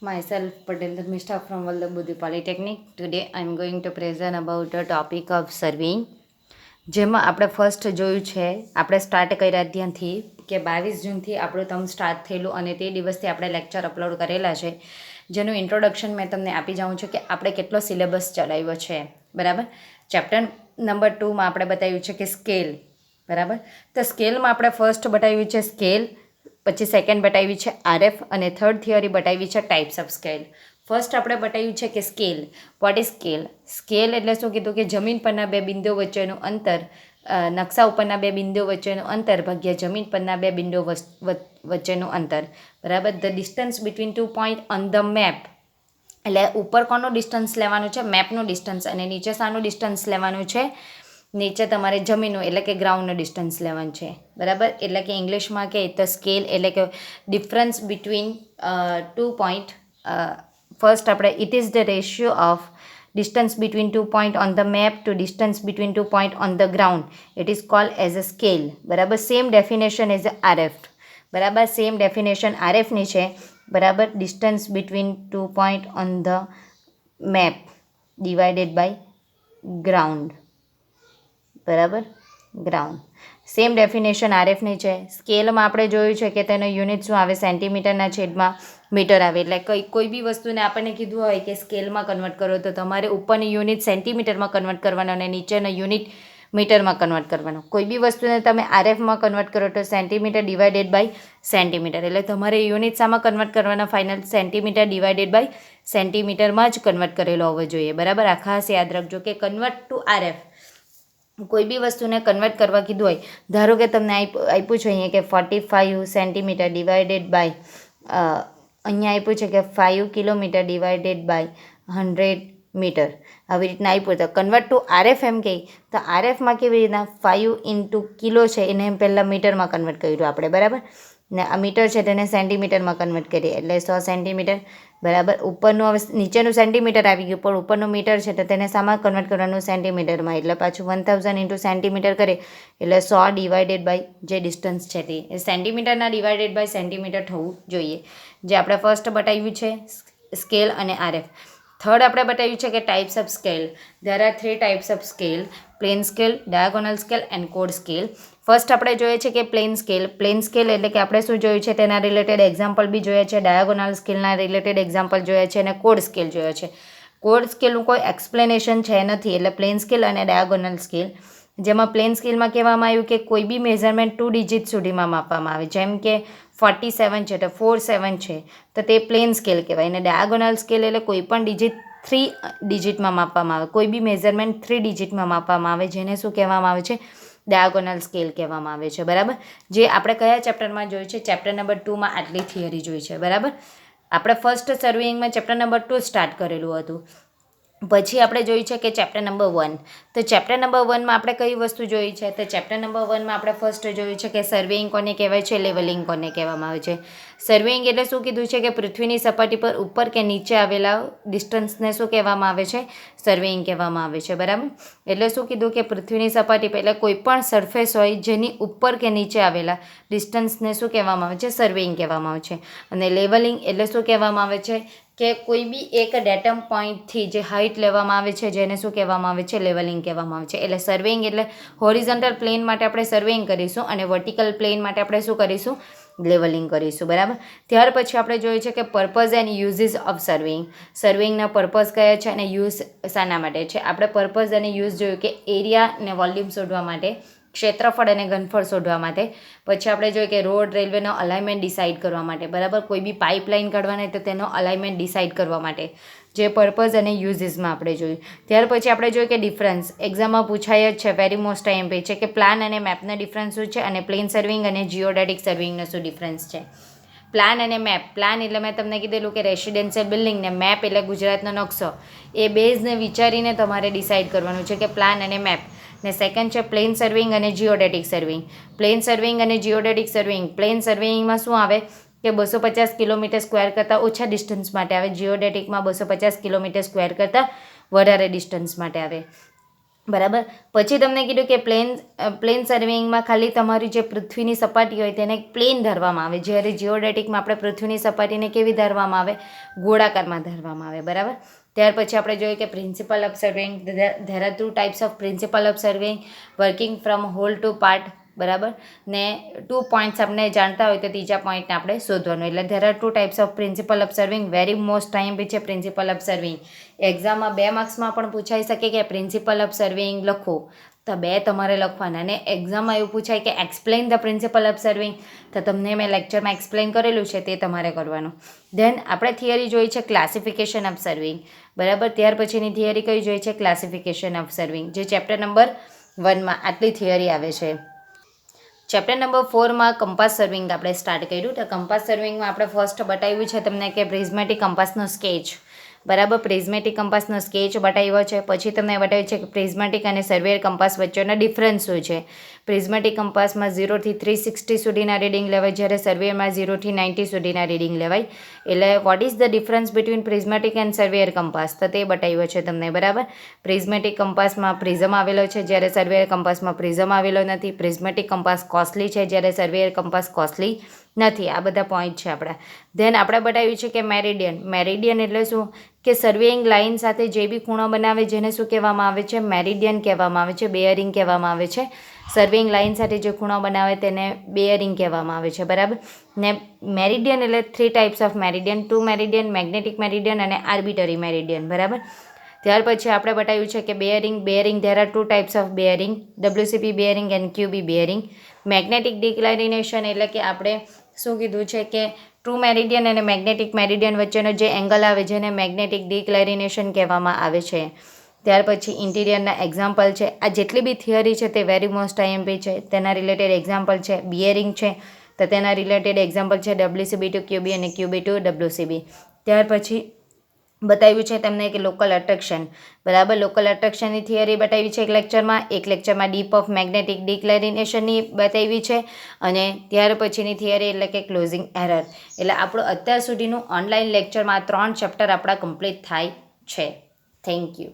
Myself Patel Dharmishta from Vallabh Polytechnic. Today I am going to present about the topic of surveying. જેમાં આપણે first જોયું છે, આપણે start કર્યા ત્યાંથી કે 22 જૂનથી આપણું ટર્મ સ્ટાર્ટ થયેલું અને તે દિવસથી આપણે લેક્ચર અપલોડ કરેલા છે, જેનું ઇન્ટ્રોડક્શન મેં તમને આપી જાઉં છું કે આપણે કેટલો સિલેબસ ચલાવ્યો છે. બરાબર. ચેપ્ટર નંબર 2માં આપણે બતાવ્યું છે કે સ્કેલ. બરાબર. તો સ્કેલમાં આપણે ફર્સ્ટ બતાવ્યું છે સ્કેલ, પછી સેકન્ડ બતાવી છે આરએફ અને થર્ડ થિયરી બતાવી છે ટાઈપ્સ ઓફ સ્કેલ. ફર્સ્ટ આપણે બતાવ્યું છે કે scale. What is scale? Scale એટલે શું કીધું કે જમીન પરના બે બિંદુઓ વચ્ચેનું અંતર, નકશા ઉપરના બે બિંદુઓ વચ્ચેનું અંતર ભાગ્યા જમીન પરના બે બિંદુઓ વચ્ચેનું અંતર. બરાબર. The distance between 2 point on the map. એટલે ઉપર કોનું ડિસ્ટન્સ લેવાનું છે? મેપનું ડિસ્ટન્સ. અને નીચે શાનું ડિસ્ટન્સ લેવાનું છે? નીચે તમારે જમીનનું એટલે કે ગ્રાઉન્ડનું ડિસ્ટન્સ લેવાનું છે. બરાબર. એટલે કે ઇંગ્લિશમાં કહે તો સ્કેલ એટલે કે ડિફરન્સ બિટવીન 2 પોઈન્ટ. ફર્સ્ટ આપણે it is the ratio of distance between 2 point on the map to distance between 2 point on the ground. It is called as a scale. બરાબર. Same definition as RF. બરાબર. Same definition RFની છે. બરાબર. Distance between 2 point on the map divided by ground. બરાબર. Ground. Same definition આરએફની છે. સ્કેલમાં આપણે જોયું છે કે તેનો યુનિટ શું આવે? સેન્ટીમીટરના છેદમાં મીટર આવે. એટલે કોઈ બી વસ્તુને આપણને કીધું હોય કે સ્કેલમાં કન્વર્ટ કરો તો તમારે ઉપરની યુનિટ સેન્ટીમીટરમાં કન્વર્ટ કરવાનો અને નીચેનો યુનિટ મીટરમાં કન્વર્ટ કરવાનો. કોઈ બી વસ્તુને તમે આરએફમાં કન્વર્ટ કરો તો સેન્ટીમીટર ડિવાઇડેડ બાય સેન્ટીમીટર. એટલે તમારે યુનિટ શામાં કન્વર્ટ કરવાના? ફાઇનલ સેન્ટીમીટર ડિવાઇડેડ બાય સેન્ટીમીટરમાં જ કન્વર્ટ કરેલો હોવો જોઈએ. બરાબર. આ ખાસ યાદ રાખજો કે કન્વર્ટ ટુ આરએફ. કોઈ બી વસ્તુને કન્વર્ટ કરવા કીધું હોય, ધારો કે તમને આપ્યું છે અહીંયા કે 45 સેન્ટીમીટર ડિવાઇડેડ બાય અહીંયા આપ્યું છે કે 5 કિલોમીટર ડિવાઇડેડ બાય 100 મીટર. આવી રીતના આપ્યું તો કન્વર્ટ ટુ આરએફ એમ કહે તો આરએફમાં કેવી રીતના 5 ઇન્ટુ કિલો છે એને એમ પહેલાં મીટરમાં કન્વર્ટ કર્યું આપણે. બરાબર. ને આ મીટર છે તેને સેન્ટીમીટરમાં કન્વર્ટ કરીએ એટલે 100 સેન્ટીમીટર. બરાબર. ઉપરનું હવે નીચેનું સેન્ટીમીટર આવી ગયું પણ ઉપરનું મીટર છે તો તેને શામાં કન્વર્ટ કરવાનું? સેન્ટીમીટરમાં. એટલે પાછું 1000 ઇન્ટુ સેન્ટીમીટર કરે એટલે 100 ડિવાઇડેડ બાય જે ડિસ્ટન્સ છે તે સેન્ટીમીટરના ડિવાઇડેડ બાય સેન્ટીમીટર થવું જોઈએ. જે આપણે ફર્સ્ટ બતાવ્યું છે સ્કેલ અને આરએફ. થર્ડ આપણે બતાવ્યું છે કે types of scale. There are 3 types of scale: plane scale, diagonal scale and code scale. First આપણે જોઈએ છે કે પ્લેન સ્કેલ. પ્લેન સ્કેલ એટલે કે આપણે શું જોયું છે તેના રિલેટેડ એક્ઝામ્પલ બી જોયા છે, ડાયાગોનલ સ્કેલના રિલેટેડ એક્ઝામ્પલ જોયા છે અને કોડ સ્કેલ જોયો છે. કોડ સ્કેલનું કોઈ એક્સપ્લેનેશન છે નથી. એટલે પ્લેન સ્કેલ અને ડાયાગોનલ સ્કેલ. જેમાં પ્લેન સ્કેલમાં કહેવામાં આવ્યું કે કોઈ બી મેઝરમેન્ટ 2 ડિજિટ સુધીમાં માપવામાં આવે. જેમ કે 47 છે તો 47 છે તો તે પ્લેન સ્કેલ કહેવાય. અને ડાયાગોનલ સ્કેલ એટલે કોઈ પણ ડિજિટ 3 ડિજિટમાં માપવામાં આવે. કોઈ બી મેઝરમેન્ટ 3 ડિજિટમાં માપવામાં આવે જેને શું કહેવામાં આવે છે? ડાયાગોનલ સ્કેલ કહેવામાં આવે છે. બરાબર. જે આપણે કયા ચેપ્ટરમાં જોયું છે? ચેપ્ટર નંબર 2માં આટલી થિયરી જોઈ છે. બરાબર. આપણે ફર્સ્ટ સર્વેઇંગમાં ચેપ્ટર નંબર 2 સ્ટાર્ટ કરેલું હતું. પછી આપણે જોયું છે કે ચેપ્ટર નંબર 1. તો ચેપ્ટર નંબર 1માં આપણે કઈ વસ્તુ જોઈ છે? તો ચેપ્ટર નંબર 1માં આપણે ફર્સ્ટ જોયું છે કે સર્વેઇંગ કોને કહેવાય છે, લેવલિંગ કોને કહેવામાં આવે છે. સર્વેઇંગ એટલે શું કીધું છે કે પૃથ્વીની સપાટી પર ઉપર કે નીચે આવેલા ડિસ્ટન્સને શું કહેવામાં આવે છે? સર્વેઇંગ કહેવામાં આવે છે. બરાબર. એટલે શું કીધું કે પૃથ્વીની સપાટી પર એટલે કોઈ પણ સરફેસ હોય જેની ઉપર કે નીચે આવેલા ડિસ્ટન્સને શું કહેવામાં આવે છે? સર્વેઇંગ કહેવામાં આવે છે. અને લેવલિંગ એટલે શું કહેવામાં આવે છે? કે કોઈ બી એક ડેટમ પોઈન્ટથી જે હાઇટ લેવામાં આવે છે જેને શું કહેવામાં આવે છે? લેવલિંગ કહેવામાં આવે છે. એટલે સર્વેઇંગ એટલે હોરિઝોન્ટલ પ્લેન માટે આપણે સર્વેઇંગ કરીશું અને વર્ટિકલ પ્લેન માટે આપણે શું કરીશું? લેવલિંગ કરીશું. બરાબર. ત્યાર પછી આપણે જોયું છે કે purpose and uses of surveying. સર્વેઇંગના પર્પઝ કયા છે અને યુઝ શાના માટે છે? આપણે પર્પઝ અને યુઝ જોયું કે એરિયા અને વોલ્યુમ શોધવા માટે, ક્ષેત્રફળ અને ઘનફળ શોધવા માટે. પછી આપણે જોઈએ કે રોડ રેલવેનો અલાઇનમેન્ટ ડિસાઇડ કરવા માટે. બરાબર. કોઈ બી પાઇપલાઇન કાઢવાની તો તેનો અલાઇનમેન્ટ ડિસાઇડ કરવા માટે. જે પર્પઝ અને યુઝિસમાં આપણે જોયું. ત્યાર પછી આપણે જોઈએ કે ડિફરન્સ. એક્ઝામમાં પૂછાય જ છે, વેરી મોસ્ટ આઈએમપી છે કે પ્લાન અને મેપનો ડિફરન્સ શું છે અને પ્લેન સર્વિંગ અને જીઓડેટિક સર્વિંગનો શું ડિફરન્સ છે. પ્લાન અને મેપ. પ્લાન એટલે મેં તમને કીધેલું કે રેસિડેન્શિયલ બિલ્ડિંગ ને મેપ એટલે ગુજરાતનો નકશો. એ બેઝને વિચારીને તમારે ડિસાઇડ કરવાનું છે કે પ્લાન અને મેપ. ને સેકન્ડ છે પ્લેન સર્વિંગ અને જીઓડેટિક સર્વિંગ. પ્લેન સર્વિંગ અને જીઓડેટિક સર્વિંગ. પ્લેન સર્વિંગમાં શું આવે કે 250 કિલોમીટર સ્ક્વેર કરતાં ઓછા ડિસ્ટન્સ માટે આવે. જીઓડેટિકમાં 250 કિલોમીટર સ્ક્વેર કરતાં વધારે ડિસ્ટન્સ માટે આવે. બરાબર. પછી તમને કીધું કે પ્લેન સર્વેઇંગમાં ખાલી તમારી જે પૃથ્વીની સપાટી હોય તેને પ્લેન ધરવામાં આવે, જ્યારે જીઓડેટિકમાં આપણે પૃથ્વીની સપાટીને કેવી ધરવામાં આવે, ગોળાકારમાં ધરવામાં આવે. બરાબર. ત્યાર પછી આપણે જોઈએ કે principle of surveying, there are 2 types of principle of surveying, working from whole to part. બરાબર. ને 2 પોઈન્ટ્સ આપણે જાણતા હોય તો ત્રીજા પોઈન્ટને આપણે શોધવાનું. એટલે there are 2 types of principle of surveying. Very most time be છે પ્રિન્સિપલ ઓફ સર્વિંગ. એક્ઝામમાં 2 માર્ક્સમાં પણ પૂછાઈ શકે કે પ્રિન્સિપલ ઓફ સર્વિંગ લખો, તો 2 તમારે લખવાના. અને એક્ઝામમાં એવું પૂછાય કે explain the principal of serving, તો તમને મેં લેક્ચરમાં એક્સપ્લેન કરેલું છે, તે તમારે કરવાનું. ધેન આપણે થિયરી જોઈ છે ક્લાસિફિકેશન ઓફ સર્વિંગ. બરાબર. ત્યાર પછીની થિયરી કઈ જોઈ છે, ક્લાસિફિકેશન ઓફ સર્વિંગ, જે ચેપ્ટર નંબર 1માં આટલી થિયરી આવે છે. ચેપ્ટર નંબર 4માં કંપાસ સર્વિંગ આપણે સ્ટાર્ટ કર્યું. તો કંપાસ સર્વિંગમાં આપણે ફર્સ્ટ બતાવ્યું છે તમને કે પ્રિઝમેટિક કંપાસનો સ્કેચ. બરાબર. પ્રિઝમેટિક કંપાસનો સ્કેચ બતાવ્યો છે. પછી તમને બતાવ્યું છે કે પ્રિઝમેટિક અને સર્વેયર કંપાસ વચ્ચેનો ડિફરન્સ શું છે. પ્રિઝમેટિક કંપાસમાં 0 થી 360 સુધીના રીડિંગ લેવાય, જ્યારે સર્વેયરમાં 0 થી 90 સુધીના રીડિંગ લેવાય. એટલે what is the difference between prismatic and surveyor compass, તો તે બતાવ્યો છે તમને. બરાબર. પ્રિઝમેટિક કંપાસમાં પ્રિઝમ આવેલો છે, જ્યારે સર્વેયર કંપાસમાં પ્રિઝમ આવેલો નથી. પ્રિઝમેટિક કંપાસ કોસ્ટલી છે, જ્યારે સર્વેયર કંપાસ કોસ્ટલી નથી. આ બધા પોઈન્ટ છે આપણા. ધેન આપણે બતાવ્યું છે કે મેરિડિયન. મેરિડિયન એટલે શું, કે સર્વેઇંગ લાઇન સાથે જે બી ખૂણો બનાવે જેને શું કહેવામાં આવે છે, મેરિડિયન કહેવામાં આવે છે, બેયરિંગ કહેવામાં આવે છે. સર્વેઇંગ લાઇન સાથે જે ખૂણો બનાવે તેને બેયરિંગ કહેવામાં આવે છે. બરાબર. ને મેરિડિયન એટલે 3 types of meridian, true meridian, magnetic meridian અને આર્બિટરી મેરિડિયન. બરાબર. ત્યાર પછી આપણે બતાવ્યું છે કે bearing there are 2 types of bearing, WCB bearing and QB bearing. Magnetic declination એટલે કે આપણે શું કીધું છે કે ટ્રુ મેરિડિયન અને મેગ્નેટિક મેરિડિયન વચ્ચેનો જે એંગલ આવે જેને મેગ્નેટિક ડિક્લાઇનેશન કહેવામાં આવે છે. ત્યાર પછી ઇન્ટિરિયરના એક્ઝામ્પલ છે. આ જેટલી બી થિયરી છે તે વેરી મોસ્ટ IMP છે. તેના રિલેટેડ એક્ઝામ્પલ છે. બેયરિંગ છે તો તેના રિલેટેડ એક્ઝામ્પલ છે WCB ટુ QB અને QB ટુ WCB. ત્યાર પછી બતાવ્યું છે તમને કે લોકલ અટ્રેક્શન. બરાબર. લોકલ અટ્રેક્શનની થિયરી બતાવી છે એક લેક્ચરમાં ડીપ ઓફ મેગ્નેટિક ડિક્લાઇનેશનની બતાવી છે. અને ત્યાર પછીની થિયરી એટલે કે ક્લોઝિંગ એરર. એટલે આપણું અત્યાર સુધીનું ઓનલાઈન લેક્ચરમાં 3 ચેપ્ટર આપણા કમ્પ્લીટ થાય છે. Thank you.